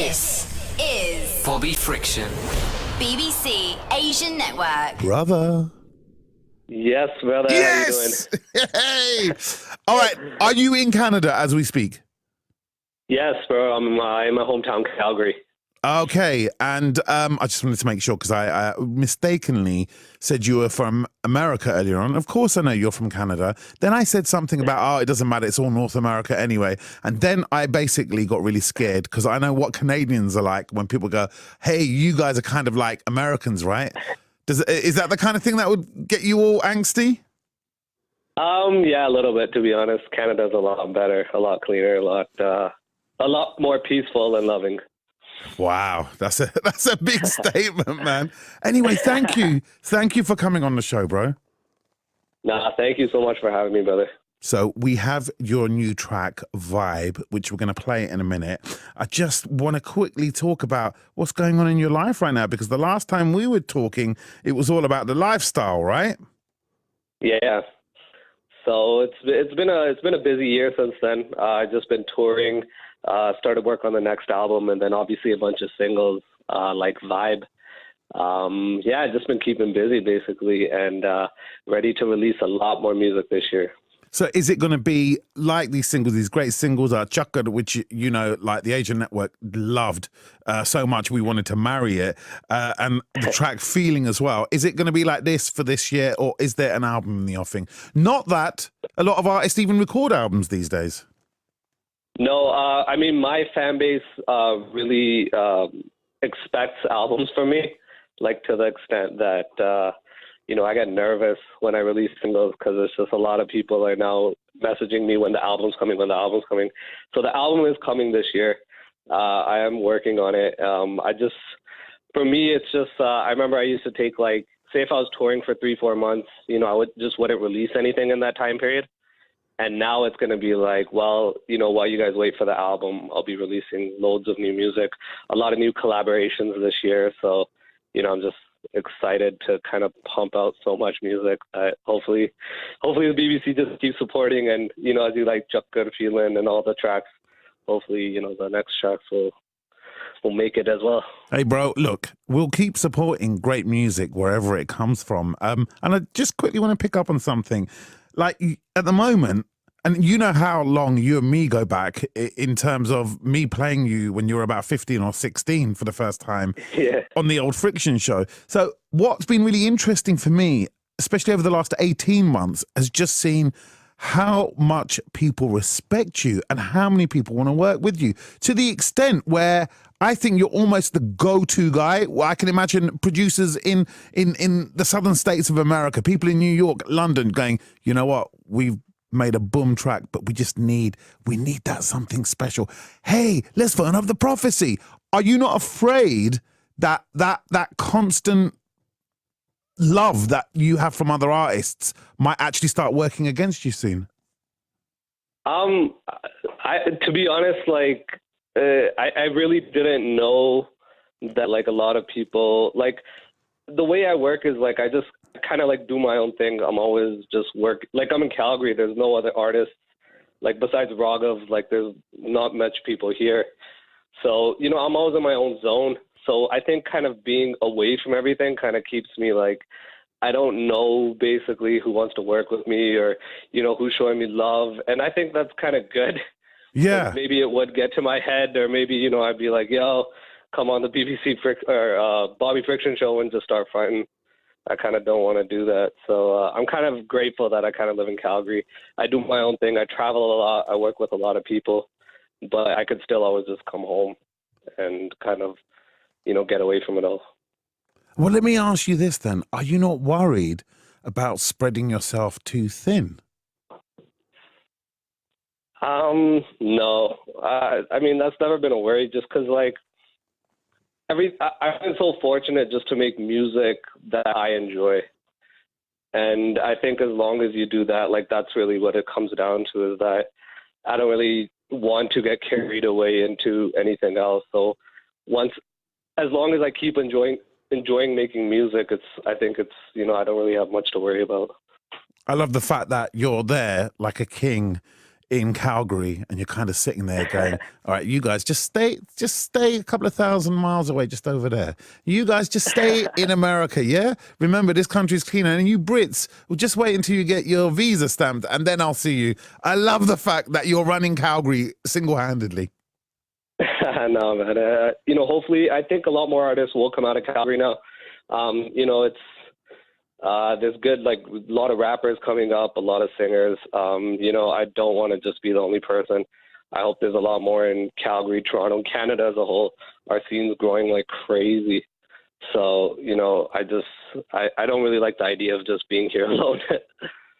This is PropheC, BBC Asian Network. Brother. Yes, brother. Yes! How you doing? Hey! All right. Are you in Canada as we speak? Yes, bro. I'm in my hometown, Calgary. Okay. And I just wanted to make sure because I mistakenly said you were from America earlier on. Of course, I know you're from Canada. Then I said something about, oh, it doesn't matter. It's all North America anyway. And then I basically got really scared because I know what Canadians are like when people go, hey, you guys are kind of like Americans, right? Is that the kind of thing that would get you all angsty? Yeah, a little bit, to be honest. Canada's a lot better, a lot cleaner, a lot more peaceful and loving. Wow, that's a big statement, man. Anyway, thank you for coming on the show, bro. Nah, thank you so much for having me, brother. So we have your new track, Vibe, which we're going to play in a minute. I just want to quickly talk about what's going on in your life right now, because the last time we were talking, it was all about the lifestyle, right? Yeah. So it's been a busy year since then. I've just been touring, started work on the next album, and then obviously a bunch of singles like Vibe. Yeah, just been keeping busy basically, and ready to release a lot more music this year. So is it going to be like these singles, these great singles, Chakka, which, you know, like the Asian Network loved so much we wanted to marry it, and the track Feeling as well. Is it going to be like this for this year, or is there an album in the offing? Not that a lot of artists even record albums these days. No, I mean, my fan base really expects albums from me, like to the extent that I get nervous when I release singles because it's just a lot of people are now messaging me when the album's coming. So the album is coming this year. I am working on it. For me, it's just, I remember I used to take say if I was touring for 3-4 months, I wouldn't release anything in that time period. And now it's going to be while you guys wait for the album, I'll be releasing loads of new music, a lot of new collaborations this year. So, I'm just excited to kind of pump out so much music that hopefully the BBC just keeps supporting, and as you like Chakka, Feeling and all the tracks, hopefully the next tracks will make it as well. Hey bro, look, we'll keep supporting great music wherever it comes from, and I just quickly want to pick up on something like at the moment. And you know how long you and me go back in terms of me playing you when you were about 15 or 16 for the first time on the old Friction show. So what's been really interesting for me, especially over the last 18 months, has just seen how much people respect you and how many people want to work with you, to the extent where I think you're almost the go-to guy. I can imagine producers in the southern states of America, people in New York, London going, you know what, we've made a boom track, but we need that something special. Hey, let's phone up the PropheC. Are you not afraid that constant love that you have from other artists might actually start working against you soon? To be honest, I really didn't know that a lot of people the way I work is I just kind of do my own thing. I'm always just work. I'm in Calgary. There's no other artists besides Raghav. There's not much people here. So, I'm always in my own zone. So I think kind of being away from everything kind of keeps me I don't know basically who wants to work with me or, who's showing me love. And I think that's kind of good. Yeah. Maybe it would get to my head, or maybe, I'd be yo, come on the BBC Bobby Friction show and just start fighting. I kind of don't want to do that. So I'm kind of grateful that I kind of live in Calgary. I do my own thing. I travel a lot. I work with a lot of people, but I could still always just come home and kind of, get away from it all. Well, let me ask you this then. Are you not worried about spreading yourself too thin? No. I mean, that's never been a worry just because I've been so fortunate just to make music that I enjoy. And I think as long as you do that, that's really what it comes down to, is that I don't really want to get carried away into anything else. So as long as I keep enjoying making music, I think I don't really have much to worry about. I love the fact that you're there like a king in Calgary, and you're kind of sitting there going, all right, you guys just stay a couple of thousand miles away, just over there. You guys just stay in America, yeah? Remember, this country's cleaner, and you Brits will just wait until you get your visa stamped, and then I'll see you. I love the fact that you're running Calgary single-handedly. No, man. Hopefully, I think a lot more artists will come out of Calgary now. It's there's good, like, a lot of rappers coming up, a lot of singers. I don't want to just be the only person. I hope there's a lot more in Calgary, Toronto, Canada as a whole. Our scene's growing like crazy. So, I don't really like the idea of just being here alone.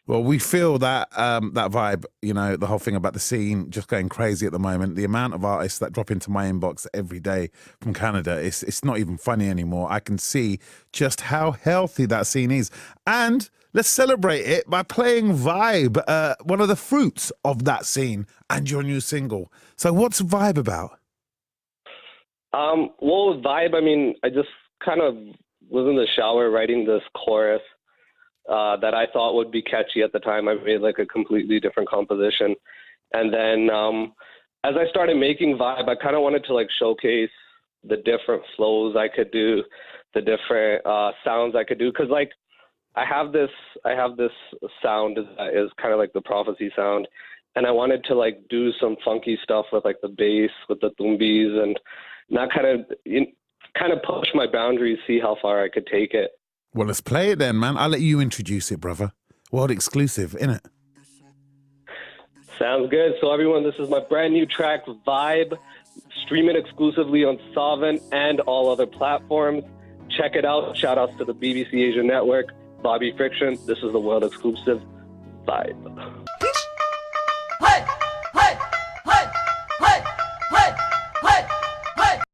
Well, we feel that that vibe, the whole thing about the scene just going crazy at the moment. The amount of artists that drop into my inbox every day from Canada, it's not even funny anymore. I can see just how healthy that scene is. And let's celebrate it by playing Vibe, one of the fruits of that scene, and your new single. So what's Vibe about? With Vibe, I just kind of was in the shower writing this chorus that I thought would be catchy at the time. I made like a completely different composition. And then as I started making Vibe, I kind of wanted to like showcase the different flows I could do, the different sounds I could do. Cause like I have this sound that is kind of like the PropheC sound. And I wanted to like do some funky stuff with like the bass, with the tumbis, and not kind of push my boundaries, see how far I could take it. Well, let's play it then, man. I'll let you introduce it, brother. World exclusive, innit? Sounds good. So everyone, this is my brand new track, Vibe. Stream it exclusively on Solvent and all other platforms. Check it out. Shout outs to the BBC Asia Network, Bobby Friction. This is the world exclusive, Vibe.